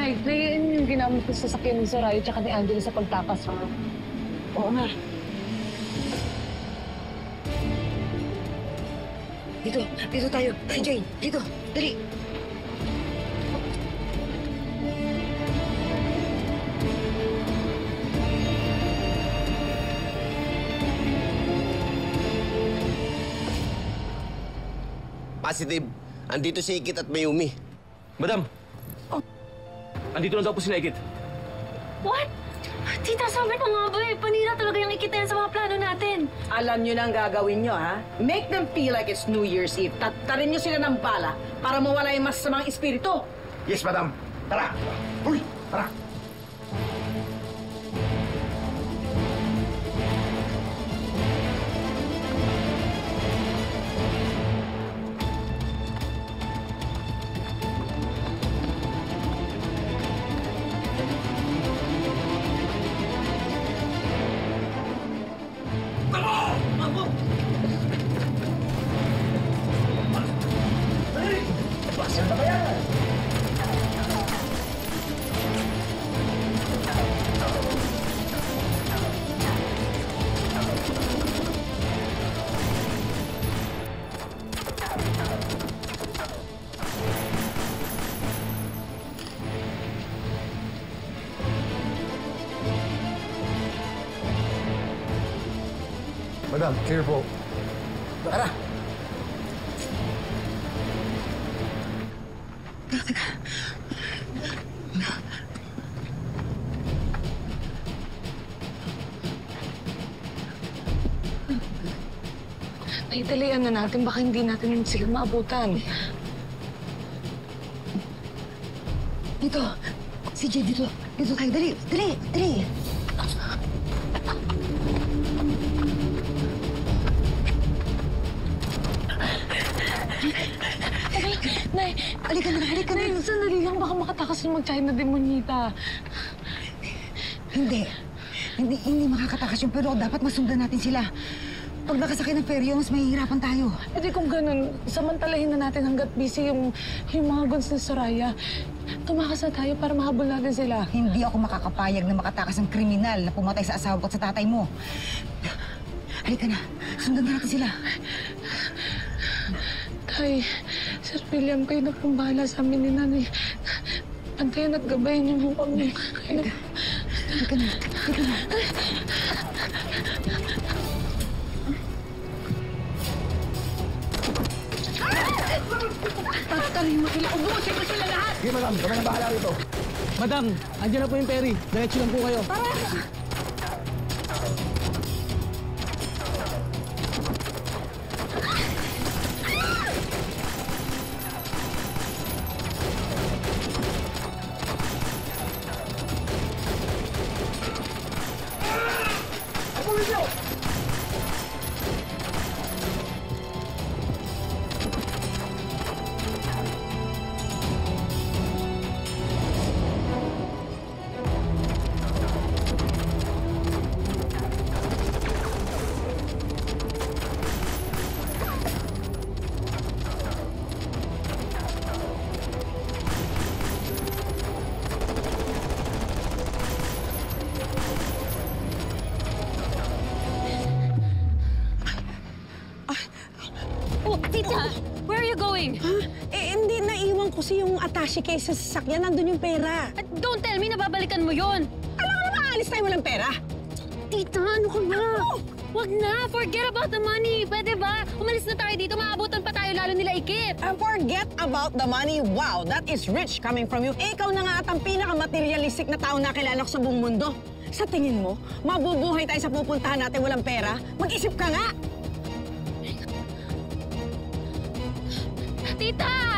Nay, yung ginamit ko sa sasakyan ni Soraya tsaka ni Angela sa pagtakas. Oo nga. Dito tayo. Si Jane, dito. Dali. Positive. Andito si Ikit at Mayumi. Madam! Andito na daw po sila, Ikit. What? Tita, sabi ko nga ba eh, panira talaga yung ikita yan sa mga plano natin. Alam nyo na ang gagawin nyo, ha? Make them feel like it's New Year's Eve. Tattarin nyo sila ng bala para mawala yung masasamang espiritu. Yes, madam. Tara! Uy! Tara! Madam, clear po. Tara. Ay, dalian na natin. Baka hindi natin sila maabutan. Dito. Si Jane, dito. Dito tayo. Dali. Dali. Dali. Nay, Halika na. Halika na. Nay, sandali lang. Baka makatakas yung mag-China demonita. Hindi makakatakas yung pero dapat masundan natin sila. Pag nakasakay ng ferry, mas mahihirapan tayo. E di kung ganun, samantalahin na natin hanggat busy yung mga guns ni Soraya. Tumakas na tayo para mahabol natin sila. Hindi ako makakapayag na makatakas ng kriminal na pumatay sa asawa ko at sa tatay mo. Halika na. Sundan na natin sila. Tay, Sir William, kayo na pong bahala sa amin ni Nanay. Antayin at gabayan niyo mo kami. Halika na. Halika na. Tatalin mo sila. Ubusin mo sila lahat! Sige, madam. Kami na bahala rito. Madam, andyan na po yung ferry. Diretso lang po kayo. Tita, where are you going? Hindi, naiwan ko si yung attache case sa sasakyan. Nandun yung pera. Don't tell me na babalikan mo yon. Alam mo na maalis tayo walang pera. Tita, ano ka na? Wag na, forget about the money. Pwede ba? Umalis na tayo dito, maabutan pa tayo lalo nila Ikit. Forget about the money. Wow, that is rich coming from you. Ikaw na nga at ang pinaka-materialistic na tao na kilala ko sa buong mundo. Sa tingin mo, mabubuhay tayo sa pupuntahan natin walang pera? Mag-isip ka nga! Tita!